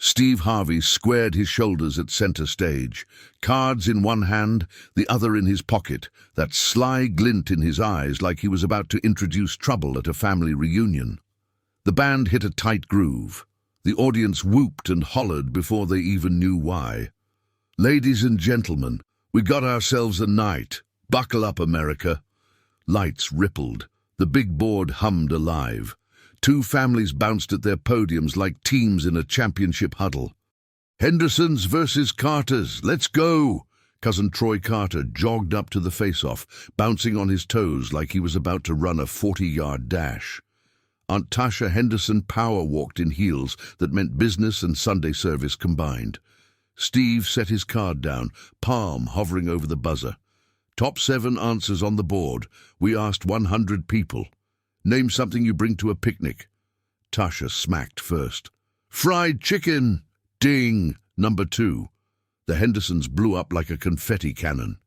Steve Harvey squared his shoulders at center stage, cards in one hand, the other in his pocket, that sly glint in his eyes like he was about to introduce trouble at a family reunion. The band hit a tight groove. The audience whooped and hollered before they even knew why. "Ladies and gentlemen, we got ourselves a night. Buckle up, America." Lights rippled. The big board hummed alive. Two families bounced at their podiums like teams in a championship huddle. "Hendersons versus Carters, let's go!" Cousin Troy Carter jogged up to the face-off, bouncing on his toes like he was about to run a 40-yard dash. Aunt Tasha Henderson power-walked in heels that meant business and Sunday service combined. Steve set his card down, palm hovering over the buzzer. Top 7 answers on the board. We asked 100 people. Name something you bring to a picnic. Tasha smacked first. "Fried chicken!" Ding! Number 2. The Hendersons blew up like a confetti cannon.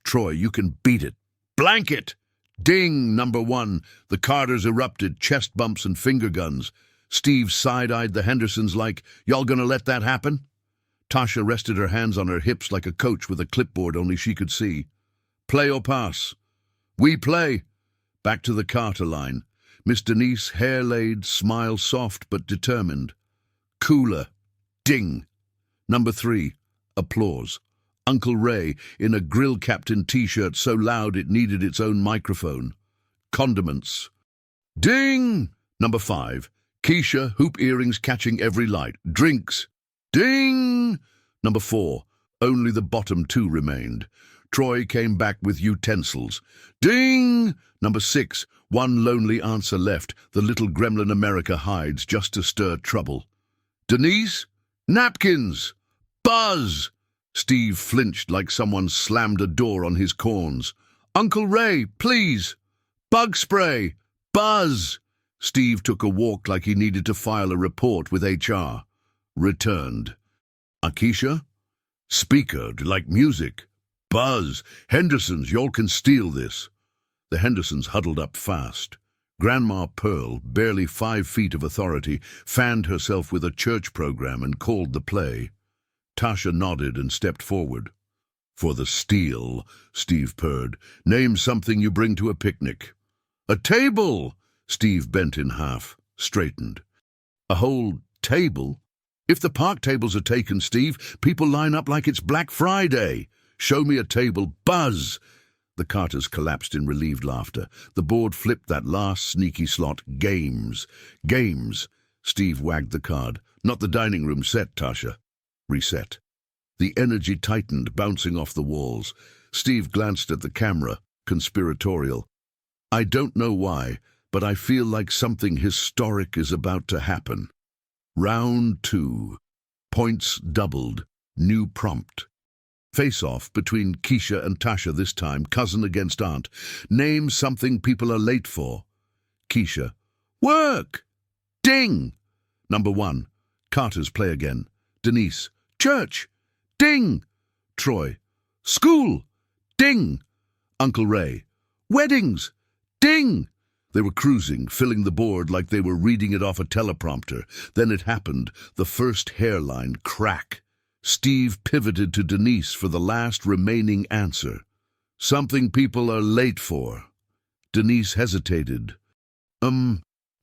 "Troy, you can beat it." "Blanket!" Ding! Number 1. The Carters erupted, chest bumps and finger guns. Steve side-eyed the Hendersons like, "Y'all gonna let that happen?" Tasha rested her hands on her hips like a coach with a clipboard only she could see. "Play or pass?" "We play." Back to the Carter line. Miss Denise, hair laid, smile soft but determined. "Cooler." Ding. Number 3. Applause. Uncle Ray, in a grill captain t-shirt so loud it needed its own microphone. Condiments. Ding! Number 5. Keisha, hoop earrings catching every light. Drinks. Ding! Number 4. Only the bottom 2 remained. Troy came back with utensils. Ding! Number 6. One lonely answer left. The little gremlin America hides just to stir trouble. Denise? Napkins! Buzz! Steve flinched like someone slammed a door on his corns. Uncle Ray, please! Bug spray! Buzz! Steve took a walk like he needed to file a report with HR. Returned. Akeisha? Speakered like music. Buzz! Hendersons, y'all can steal this. The Hendersons huddled up fast. Grandma Pearl, barely 5 feet of authority, fanned herself with a church program and called the play. Tasha nodded and stepped forward. For the steal, Steve purred. Name something you bring to a picnic. A table! Steve bent in half, straightened. A whole table? If the park tables are taken, Steve, people line up like it's Black Friday. Show me a table. Buzz! The Carters collapsed in relieved laughter. The board flipped that last sneaky slot. Games. Games. Steve wagged the card. Not the dining room set, Tasha. Reset. The energy tightened, bouncing off the walls. Steve glanced at the camera, conspiratorial. I don't know why, but I feel like something historic is about to happen. Round 2. Points doubled. New prompt. Face-off between Keisha and Tasha this time, cousin against aunt. Name something people are late for. Keisha. Work! Ding! Number 1. Carters play again. Denise. Church! Ding! Troy. School! Ding! Uncle Ray. Weddings! Ding! They were cruising, filling the board like they were reading it off a teleprompter. Then it happened, the first hairline crack. Steve pivoted to Denise for the last remaining answer. Something people are late for. Denise hesitated.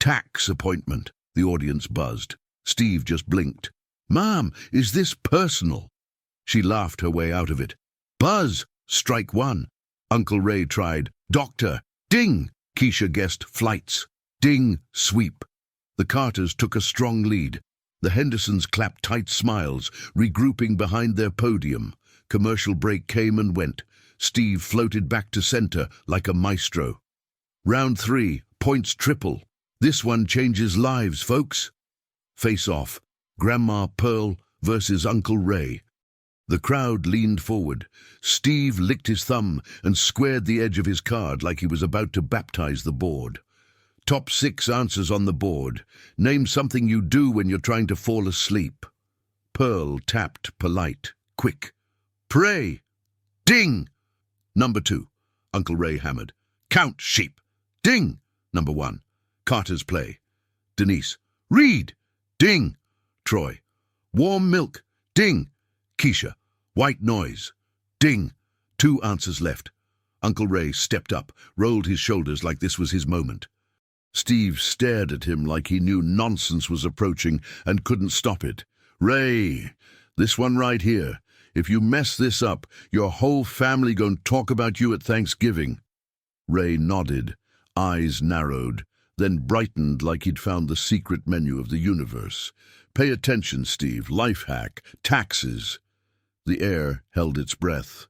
Tax appointment, the audience buzzed. Steve just blinked. Mom, is this personal? She laughed her way out of it. Buzz, strike 1. Uncle Ray tried. Doctor, ding! Keisha guessed flights. Ding, sweep. The Carters took a strong lead. The Hendersons clapped tight smiles, regrouping behind their podium. Commercial break came and went. Steve floated back to center like a maestro. Round 3, points triple. This one changes lives, folks. Face off. Grandma Pearl versus Uncle Ray. The crowd leaned forward. Steve licked his thumb and squared the edge of his card like he was about to baptize the board. Top 6 answers on the board. Name something you do when you're trying to fall asleep. Pearl tapped polite. Quick. Pray. Ding! Number 2. Uncle Ray hammered. Count sheep. Ding! Number 1. Carter's play. Denise. Read. Ding! Troy. Warm milk. Ding. Keisha. White noise. Ding. 2 answers left. Uncle Ray stepped up, rolled his shoulders like this was his moment. Steve stared at him like he knew nonsense was approaching and couldn't stop it. Ray, this one right here. If you mess this up, your whole family gonna talk about you at Thanksgiving. Ray nodded, eyes narrowed, then brightened like he'd found the secret menu of the universe. Pay attention, Steve. Life hack. Taxes. The air held its breath.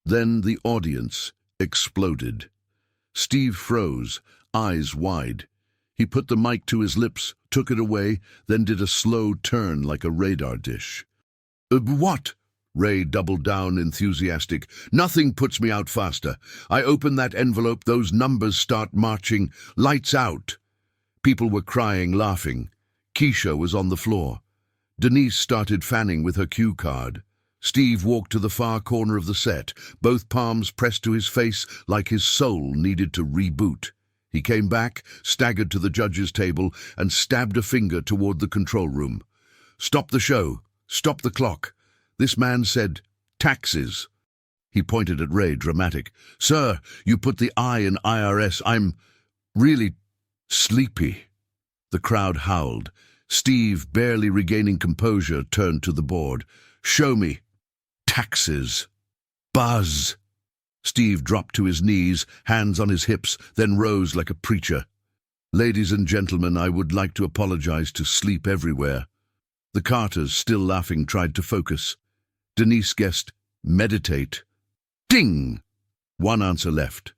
Then the audience exploded. Steve froze, eyes wide. He put the mic to his lips, took it away, then did a slow turn like a radar dish. What? Ray doubled down, enthusiastic. Nothing puts me out faster. I open that envelope, those numbers start marching. Lights out. People were crying, laughing. Keisha was on the floor. Denise started fanning with her cue card. Steve walked to the far corner of the set, both palms pressed to his face like his soul needed to reboot. He came back, staggered to the judges' table, and stabbed a finger toward the control room. Stop the show. Stop the clock. This man said, taxes. He pointed at Ray, dramatic. Sir, you put the I in IRS. I'm really sleepy. The crowd howled. Steve, barely regaining composure, turned to the board. Show me. Taxes. Buzz. Steve dropped to his knees, hands on his hips, then rose like a preacher. Ladies and gentlemen, I would like to apologize to Sleep Everywhere. The Carters, still laughing, tried to focus. Denise guessed, meditate. Ding! 1 answer left.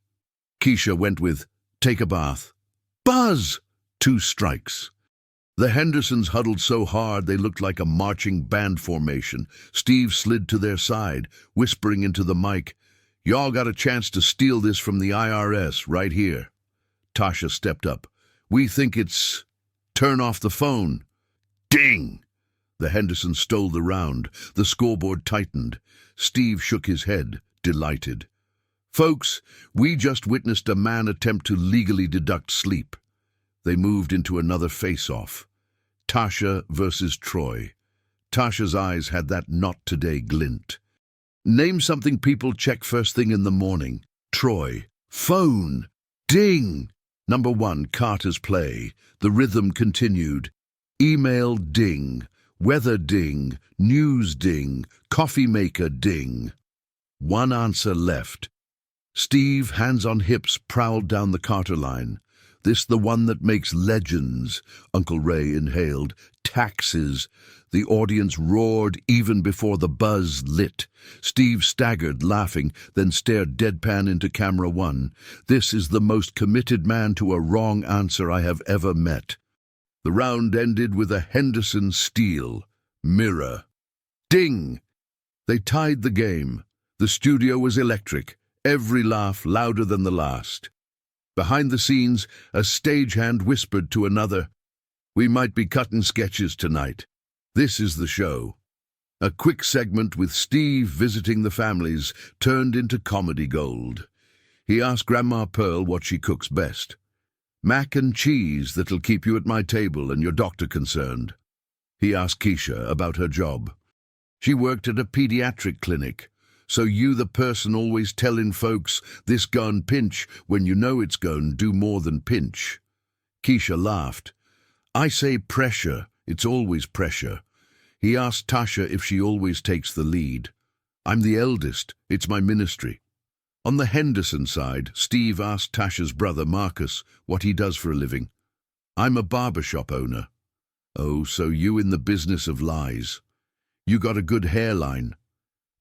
Keisha went with, take a bath. Buzz! 2 strikes. The Hendersons huddled so hard they looked like a marching band formation. Steve slid to their side, whispering into the mic, Y'all got a chance to steal this from the IRS right here. Tasha stepped up. We think it's... Turn off the phone. Ding! The Hendersons stole the round. The scoreboard tightened. Steve shook his head, delighted. Folks, we just witnessed a man attempt to legally deduct sleep. They moved into another face-off. Tasha versus Troy. Tasha's eyes had that not-today glint. Name something people check first thing in the morning. Troy. Phone. Ding! Number 1, Carter's play. The rhythm continued. Email ding. Weather ding. News ding. Coffee maker ding. 1 answer left. Steve, hands on hips, prowled down the Carter line. This the one that makes legends, Uncle Ray inhaled. Taxes. The audience roared even before the buzz lit. Steve staggered, laughing, then stared deadpan into camera 1. This is the most committed man to a wrong answer I have ever met. The round ended with a Henderson steal. Mirror. Ding! They tied the game. The studio was electric, every laugh louder than the last. Behind the scenes, a stagehand whispered to another, We might be cutting sketches tonight. This is the show. A quick segment with Steve visiting the families turned into comedy gold. He asked Grandma Pearl what she cooks best. Mac and cheese that'll keep you at my table and your doctor concerned. He asked Keisha about her job. She worked at a pediatric clinic. So you the person always telling folks this gon' pinch when you know it's gon' do more than pinch. Keisha laughed. I say pressure, it's always pressure. He asked Tasha if she always takes the lead. I'm the eldest, it's my ministry. On the Henderson side, Steve asked Tasha's brother Marcus what he does for a living. I'm a barbershop owner. Oh, so you in the business of lies. You got a good hairline.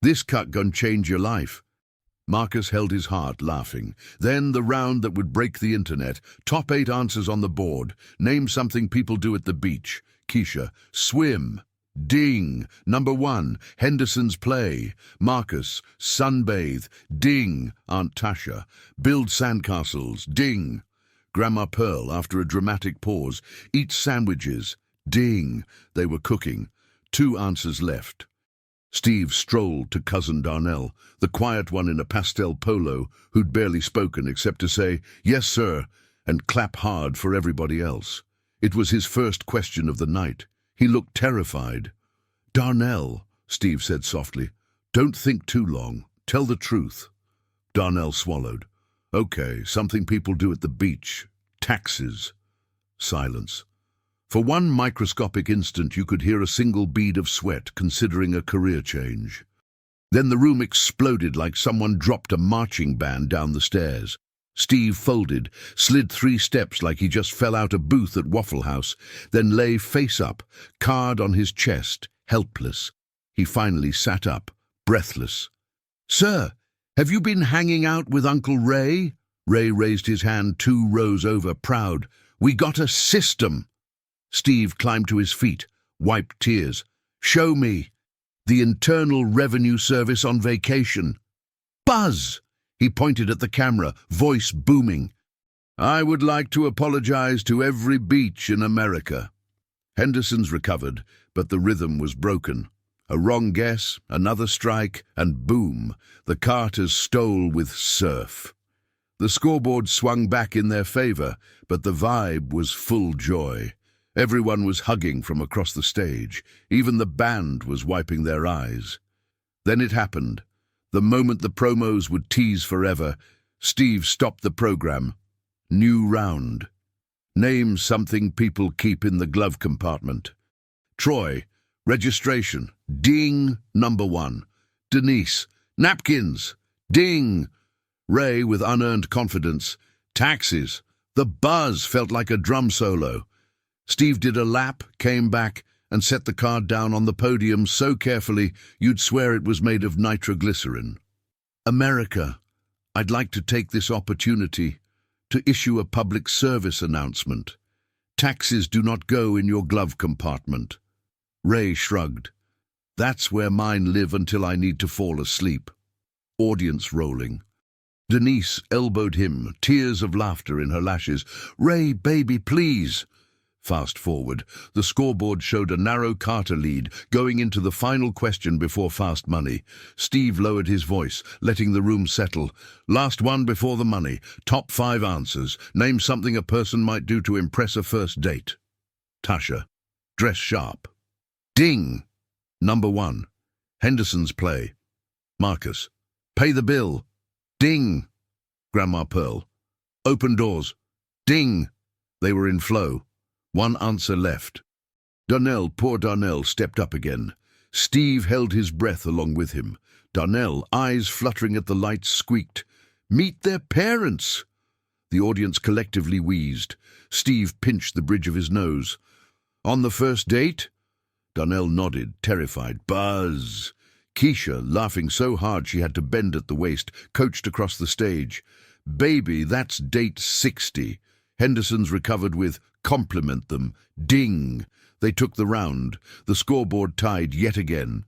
This cut gon' change your life. Marcus held his heart, laughing. Then the round that would break the internet. Top 8 answers on the board. Name something people do at the beach. Keisha. Swim. Ding. Number 1. Henderson's play. Marcus. Sunbathe. Ding. Aunt Tasha. Build sandcastles. Ding. Grandma Pearl, after a dramatic pause. Eat sandwiches. Ding. They were cooking. 2 answers left. Steve strolled to Cousin Darnell, the quiet one in a pastel polo who'd barely spoken except to say, yes, sir, and clap hard for everybody else. It was his first question of the night. He looked terrified. Darnell, Steve said softly. Don't think too long. Tell the truth. Darnell swallowed. Okay, something people do at the beach. Taxes. Silence. For one microscopic instant you could hear a single bead of sweat, considering a career change. Then the room exploded like someone dropped a marching band down the stairs. Steve folded, slid 3 steps like he just fell out a booth at Waffle House, then lay face up, card on his chest, helpless. He finally sat up, breathless. "Sir, have you been hanging out with Uncle Ray?" Ray raised his hand 2 rows over, proud. "We got a system." Steve climbed to his feet, wiped tears. "Show me." "The Internal Revenue Service on vacation." "Buzz!" He pointed at the camera, voice booming. "I would like to apologize to every beach in America." Henderson's recovered, but the rhythm was broken. A wrong guess, another strike, and boom, the Carters stole with surf. The scoreboard swung back in their favor, but the vibe was full joy. Everyone was hugging from across the stage. Even the band was wiping their eyes. Then it happened. The moment the promos would tease forever, Steve stopped the program. New round. Name something people keep in the glove compartment. Troy, registration. Ding, number 1. Denise, napkins. Ding. Ray, with unearned confidence. Taxes. The buzz felt like a drum solo. Steve did a lap, came back, and set the card down on the podium so carefully you'd swear it was made of nitroglycerin. "America, I'd like to take this opportunity to issue a public service announcement. Taxes do not go in your glove compartment." Ray shrugged. "That's where mine live until I need to fall asleep." Audience rolling. Denise elbowed him, tears of laughter in her lashes. "Ray, baby, please." Fast forward, the scoreboard showed a narrow Carter lead going into the final question before fast money. Steve lowered his voice, letting the room settle. "Last one before the money. Top 5 answers. Name something a person might do to impress a first date." Tasha, dress sharp. Ding. Number 1. Henderson's play. Marcus, pay the bill. Ding. Grandma Pearl, open doors. Ding. They were in flow. 1 answer left. Darnell, poor Darnell, stepped up again. Steve held his breath along with him. Darnell, eyes fluttering at the lights, squeaked, "Meet their parents!" The audience collectively wheezed. Steve pinched the bridge of his nose. "On the first date?" Darnell nodded, terrified. "Buzz!" Keisha, laughing so hard she had to bend at the waist, coached across the stage. "Baby, that's date 60. Henderson's recovered with compliment them. Ding. They took the round. The scoreboard tied yet again.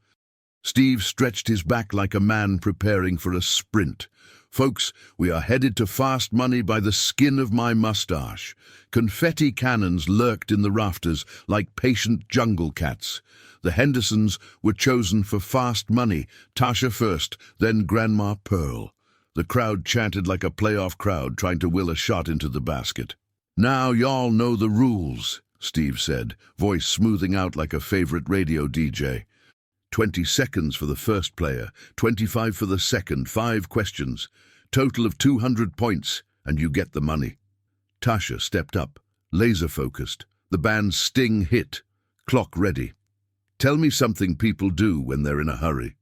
Steve stretched his back like a man preparing for a sprint. "Folks, we are headed to fast money by the skin of my mustache." Confetti cannons lurked in the rafters like patient jungle cats. The Hendersons were chosen for fast money, Tasha first, then Grandma Pearl. The crowd chanted like a playoff crowd trying to will a shot into the basket. "Now y'all know the rules," Steve said, voice smoothing out like a favorite radio DJ. 20 seconds for the first player, 25 for the second, 5 questions. Total of 200 points, and you get the money. Tasha stepped up, laser-focused. The band's sting hit. Clock ready. "Tell me something people do when they're in a hurry."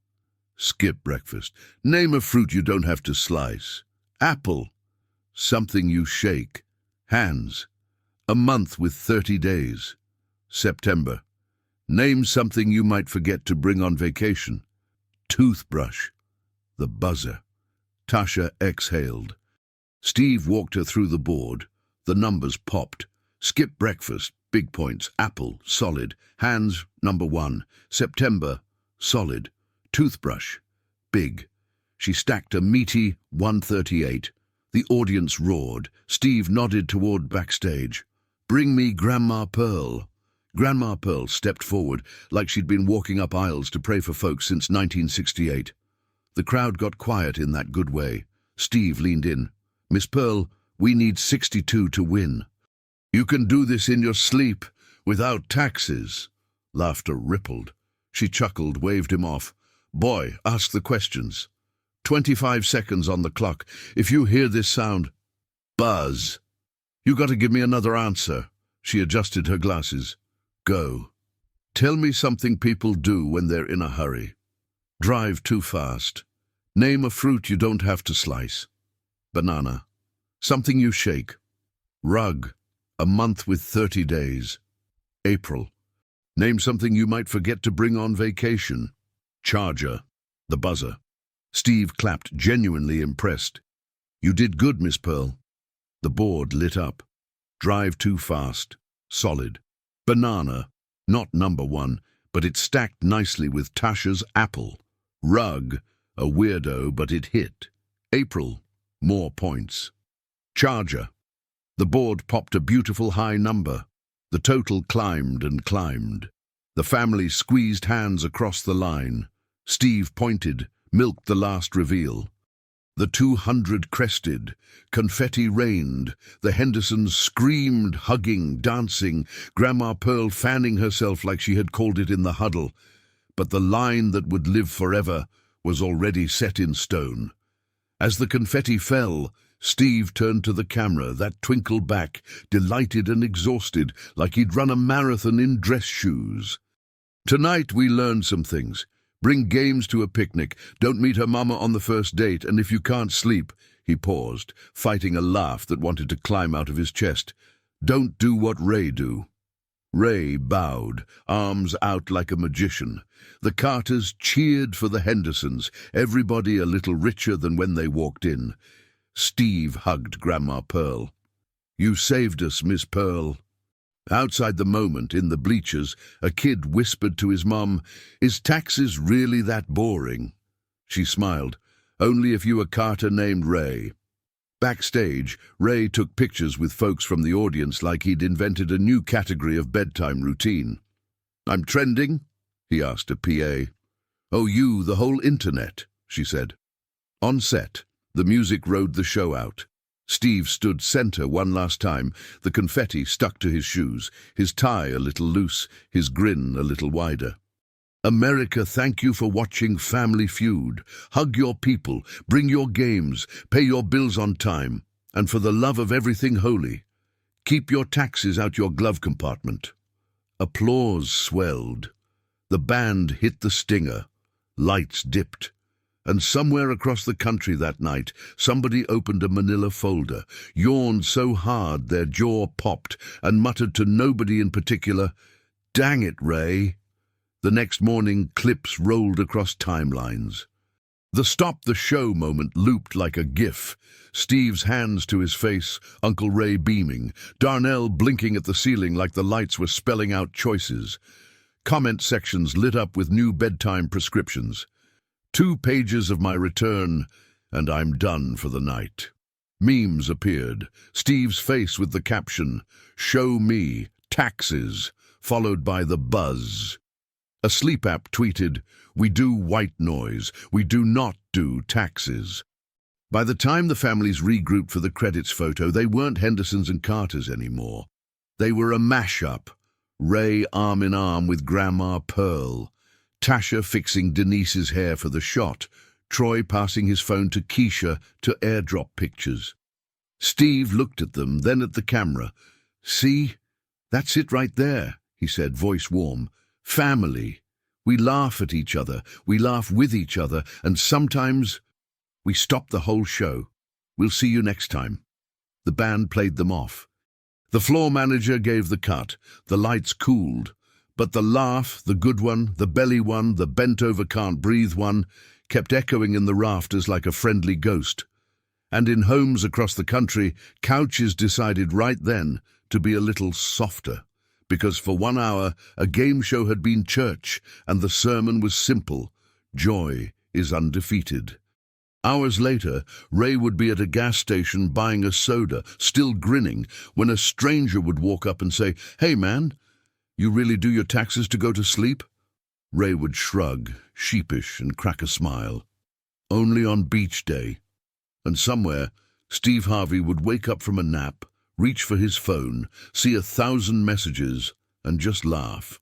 "Skip breakfast." "Name a fruit you don't have to slice." "Apple." "Something you shake." "Hands." "A month with 30 days." "September." "Name something you might forget to bring on vacation." "Toothbrush." The buzzer. Tasha exhaled. Steve walked her through the board. The numbers popped. Skip breakfast, big points. Apple, solid. Hands, number 1. September, solid. Toothbrush, big. She stacked a meaty 138. The audience roared. Steve nodded toward backstage. "Bring me Grandma Pearl." Grandma Pearl stepped forward like she'd been walking up aisles to pray for folks since 1968. The crowd got quiet in that good way. Steve leaned in. "Miss Pearl, we need 62 to win." "You can do this in your sleep, without taxes." Laughter rippled. She chuckled, waved him off. Boy, ask the questions. 25 seconds on the clock. If you hear this sound, buzz. You got to give me another answer. She adjusted her glasses. Go. Tell me something people do when they're in a hurry. Drive too fast. Name a fruit you don't have to slice. Banana. Something you shake. Rug. A month with 30 days. April. Name something you might forget to bring on vacation. Charger. The buzzer. Steve clapped, genuinely impressed. You did good, Miss Pearl. The board lit up. Drive too fast. Solid. Banana. Not number one, but it stacked nicely with Tasha's apple. Rug. A weirdo, but it hit. April. More points. Charger. The board popped a beautiful high number. The total climbed and climbed. The family squeezed hands across the line. Steve pointed, milked the last reveal. The 200 crested. Confetti rained. The Hendersons screamed, hugging, dancing, Grandma Pearl fanning herself like she had called it in the huddle. But the line that would live forever was already set in stone. As the confetti fell, Steve turned to the camera, that twinkled back, delighted and exhausted, like he'd run a marathon in dress shoes. Tonight we learned some things. Bring games to a picnic, don't meet her mama on the first date, and if you can't sleep, he paused, fighting a laugh that wanted to climb out of his chest. Don't do what Ray do. Ray bowed, arms out like a magician. The Carters cheered for the Hendersons, everybody a little richer than when they walked in. Steve hugged Grandma Pearl. You saved us, Miss Pearl. Outside the moment, in the bleachers, a kid whispered to his mum, Is taxes really that boring? She smiled. Only if you a Carter named Ray. Backstage, Ray took pictures with folks from the audience like he'd invented a new category of bedtime routine. I'm trending? He asked a PA. Oh, you, the whole internet, she said. On set, the music rode the show out. Steve stood center one last time, the confetti stuck to his shoes, his tie a little loose, his grin a little wider. America, thank you for watching Family Feud. Hug your people, bring your games, pay your bills on time, and for the love of everything holy, keep your taxes out your glove compartment. Applause swelled. The band hit the stinger. Lights dipped. And somewhere across the country that night, somebody opened a manila folder, yawned so hard their jaw popped, and muttered to nobody in particular, Dang it, Ray. The next morning, clips rolled across timelines. The stop the show moment looped like a gif. Steve's hands to his face, Uncle Ray beaming, Darnell blinking at the ceiling like the lights were spelling out choices. Comment sections lit up with new bedtime prescriptions. 2 pages of my return, and I'm done for the night. Memes appeared, Steve's face with the caption, Show me, taxes, followed by the buzz. A sleep app tweeted, We do white noise, we do not do taxes. By the time the families regrouped for the credits photo, they weren't Hendersons and Carters anymore. They were a mashup, Ray arm in arm with Grandma Pearl, Tasha fixing Denise's hair for the shot, Troy passing his phone to Keisha to airdrop pictures. Steve looked at them, then at the camera. See? That's it right there, he said, voice warm. Family. We laugh at each other, we laugh with each other, and sometimes we stop the whole show. We'll see you next time. The band played them off. The floor manager gave the cut. The lights cooled. But the laugh, the good one, the belly one, the bent-over can't-breathe one, kept echoing in the rafters like a friendly ghost. And in homes across the country, couches decided right then to be a little softer, because for 1 hour a game show had been church, and the sermon was simple. Joy is undefeated. Hours later, Ray would be at a gas station buying a soda, still grinning, when a stranger would walk up and say, Hey, man, you really do your taxes to go to sleep? Ray would shrug, sheepish, and crack a smile. Only on beach day. And somewhere, Steve Harvey would wake up from a nap, reach for his phone, see 1,000 messages, and just laugh.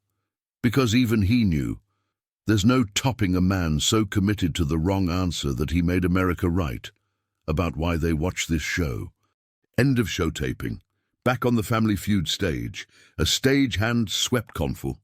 Because even he knew There's no topping a man so committed to the wrong answer that he made America right. About why they watch this show. End of show taping. Back on the Family Feud stage, a stagehand swept conful.